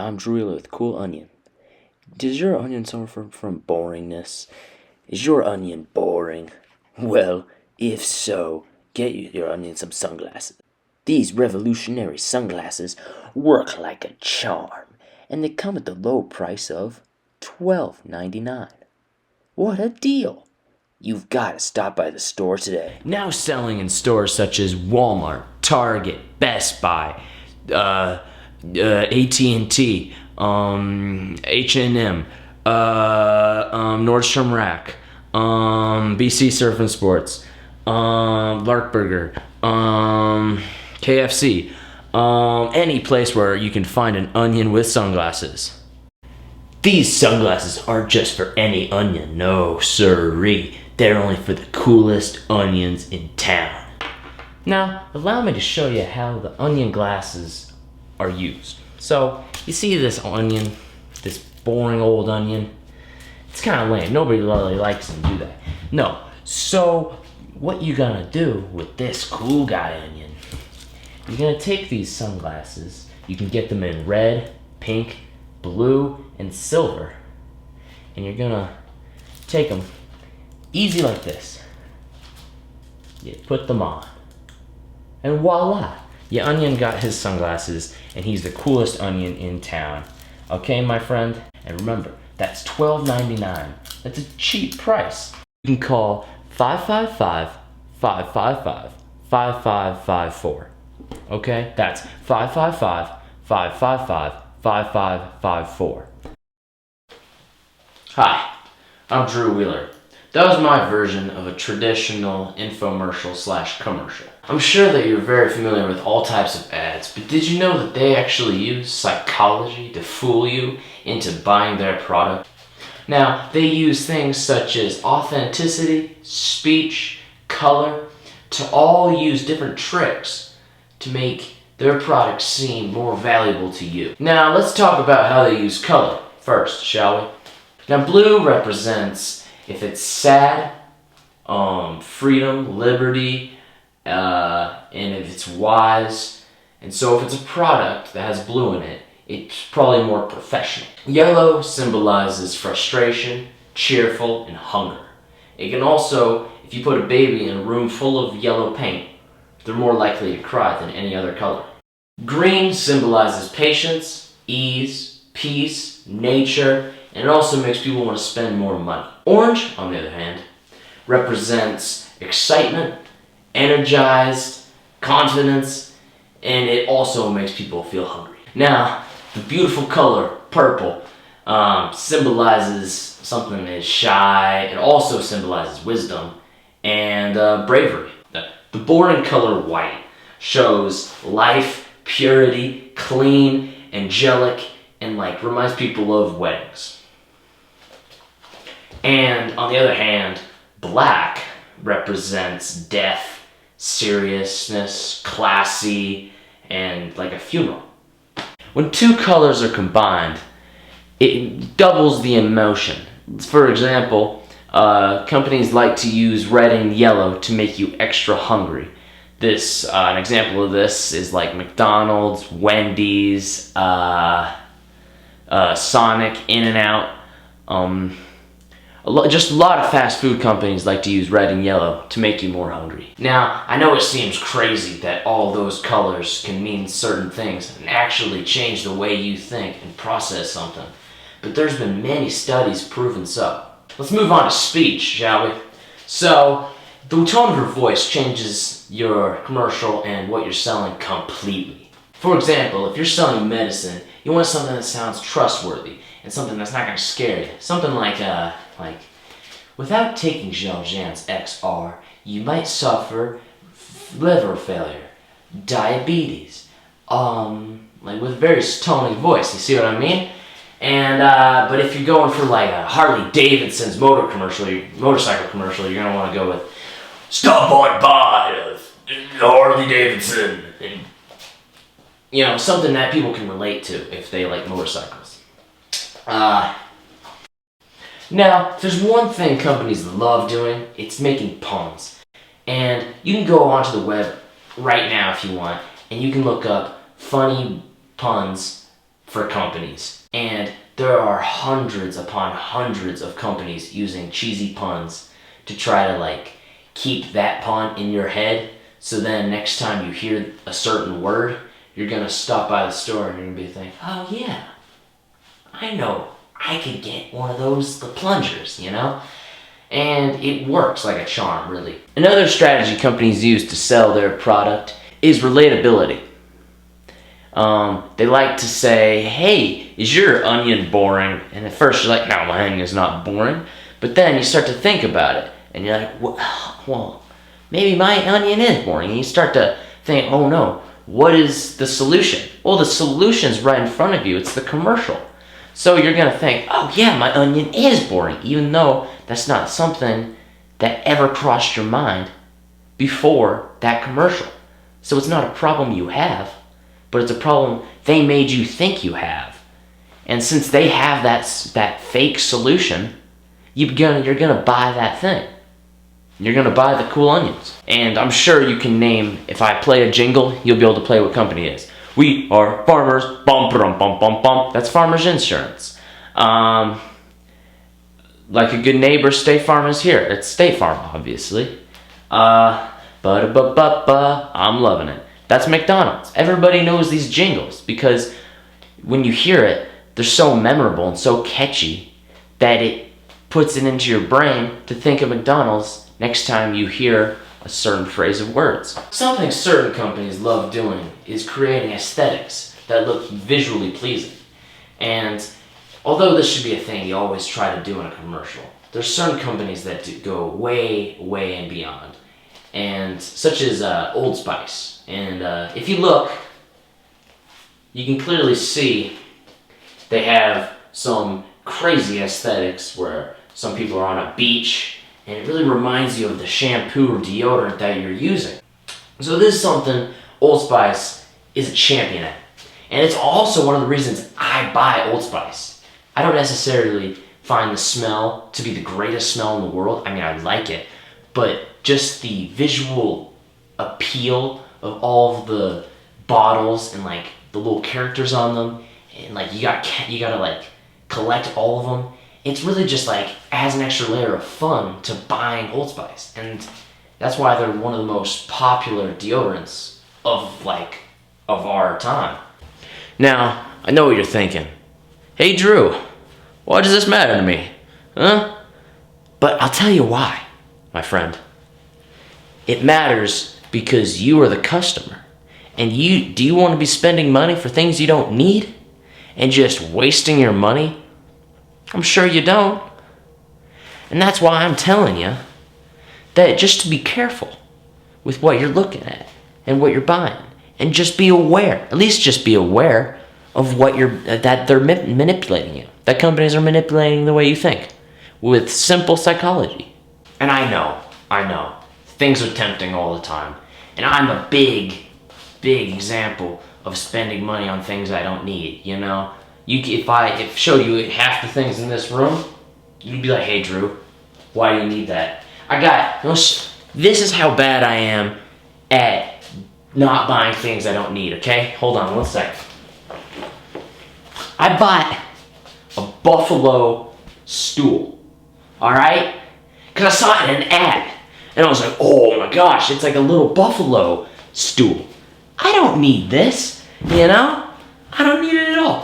I'm Drew with Cool Onion. Does your onion suffer from boringness? Is your onion boring? Well, if so, get your onion some sunglasses. These revolutionary sunglasses work like a charm, and they come at the low price of $12.99. What a deal! You've got to stop by the store today. Now selling in stores such as Walmart, Target, Best Buy, AT&T, H&M, Nordstrom Rack, BC Surf and Sports, Larkburger, KFC, any place where you can find an onion with sunglasses. These sunglasses aren't just for any onion, no siree. They're only for the coolest onions in town. Now, allow me to show you how the onion glasses are used. So, you see this onion, this boring old onion? It's kind of lame. Nobody really likes them, do they? No. So, what you're gonna do with this cool guy onion, you're gonna take these sunglasses. You can get them in red, pink, blue, and silver. And you're gonna take them easy like this. You put them on. And voila! Your onion got his sunglasses, and he's the coolest onion in town. Okay, my friend? And remember, that's $12.99. That's a cheap price. You can call 555-555-5554. Okay? That's 555-555-5554. Hi, I'm Drew Wheeler. That was my version of a traditional infomercial/commercial. I'm sure that you're very familiar with all types of ads, but did you know that they actually use psychology to fool you into buying their product? Now, they use things such as authenticity, speech, color, to all use different tricks to make their product seem more valuable to you. Now, let's talk about how they use color first, shall we? Now, blue represents if it's sad, freedom, liberty, and if it's wise. And so if it's a product that has blue in it, it's probably more professional. Yellow symbolizes frustration, cheerful, and hunger. It can also, if you put a baby in a room full of yellow paint, they're more likely to cry than any other color. Green symbolizes patience, ease, peace, nature, and it also makes people want to spend more money. Orange, on the other hand, represents excitement, energized, confidence, and it also makes people feel hungry. Now, the beautiful color, purple, symbolizes something that is shy. It also symbolizes wisdom and bravery. The boring color, white, shows life, purity, clean, angelic, and reminds people of weddings. And on the other hand, black represents death, seriousness, classy, and like a funeral. When two colors are combined, it doubles the emotion. For example, companies like to use red and yellow to make you extra hungry. An example of this is like McDonald's, Wendy's, Sonic, In-N-Out. Just a lot of fast food companies like to use red and yellow to make you more hungry. Now, I know it seems crazy that all those colors can mean certain things and actually change the way you think and process something, but there's been many studies proving so. Let's move on to speech, shall we? So, the tone of your voice changes your commercial and what you're selling completely. For example, if you're selling medicine, you want something that sounds trustworthy and something that's not going to scare you. Something like, without taking Jean-Jean's XR, you might suffer liver failure, diabetes, with very tony voice, you see what I mean? And, but if you're going for a Harley Davidson's motorcycle commercial, you're going to want to go with, "Stop on by Harley Davidson," and, something that people can relate to if they like motorcycles. Now, if there's one thing companies love doing, it's making puns. And you can go onto the web right now if you want, and you can look up funny puns for companies. And there are hundreds upon hundreds of companies using cheesy puns to try to like keep that pun in your head, so then next time you hear a certain word, you're gonna stop by the store and you're gonna be thinking, oh yeah, I know, I could get one of those, the plungers, you know? And it works like a charm, really. Another strategy companies use to sell their product is relatability. They like to say, hey, is your onion boring? And at first you're like, no, my onion's not boring. But then you start to think about it, and you're like, well, maybe my onion is boring. And you start to think, oh no, what is the solution? Well, the solution's right in front of you. It's the commercial. So you're gonna think, oh yeah, my onion is boring, even though that's not something that ever crossed your mind before that commercial. So it's not a problem you have, but it's a problem they made you think you have. And since they have that fake solution, you're gonna buy that thing. You're gonna buy the cool onions. And I'm sure you can name, if I play a jingle, you'll be able to play what company it is. We are farmers, bum bum bum bum bum. That's Farmers Insurance. Like a good neighbor, State Farm is here. It's State Farm, obviously. I'm loving it. That's McDonald's. Everybody knows these jingles because when you hear it, they're so memorable and so catchy that it puts it into your brain to think of McDonald's next time you hear a certain phrase of words. Something certain companies love doing is creating aesthetics that look visually pleasing. And although this should be a thing you always try to do in a commercial, there's certain companies that go way, way and beyond. And such as Old Spice. And if you look, you can clearly see they have some crazy aesthetics where some people are on a beach, and it really reminds you of the shampoo or deodorant that you're using. So this is something Old Spice is a champion at. And it's also one of the reasons I buy Old Spice. I don't necessarily find the smell to be the greatest smell in the world. I mean, I like it, but just the visual appeal of all of the bottles and like the little characters on them, and like you gotta like collect all of them. It's really just like adds an extra layer of fun to buying Old Spice, and that's why they're one of the most popular deodorants of our time. Now, I know what you're thinking. Hey Drew, why does this matter to me? Huh? But I'll tell you why, my friend. It matters because you are the customer. And do you want to be spending money for things you don't need? And just wasting your money? I'm sure you don't. And that's why I'm telling you that just to be careful with what you're looking at and what you're buying. And just be aware, at least just be aware of what that they're manipulating you. That companies are manipulating the way you think with simple psychology. And I know, things are tempting all the time. And I'm a big example of spending money on things I don't need, you know? If I showed you half the things in this room, you'd be like, hey Drew, why do you need that? This is how bad I am at not buying things I don't need, okay? Hold on one second. I bought a buffalo stool, alright? Because I saw it in an ad. And I was like, oh my gosh, it's like a little buffalo stool. I don't need this, you know? I don't need it at all.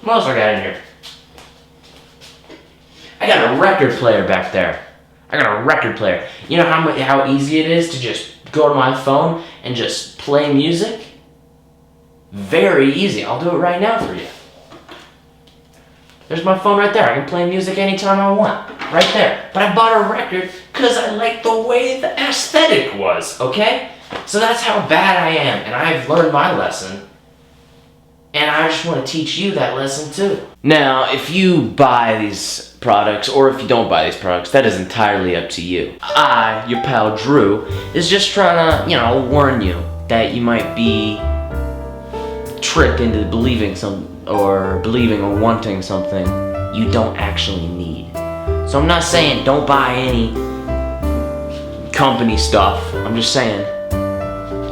What else I got in here? I got a record player back there. I got a record player. You know how easy it is to just go to my phone and just play music? Very easy. I'll do it right now for you. There's my phone right there. I can play music anytime I want. Right there. But I bought a record because I liked the way the aesthetic was, okay? So that's how bad I am. And I've learned my lesson. And I just want to teach you that lesson too. Now, if you buy these products or if you don't buy these products, that is entirely up to you. I, your pal Drew, is just trying to, warn you that you might be tricked into believing or wanting something you don't actually need. So I'm not saying don't buy any company stuff. I'm just saying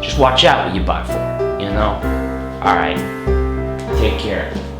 just watch out what you buy for, you know? Alright. Take care.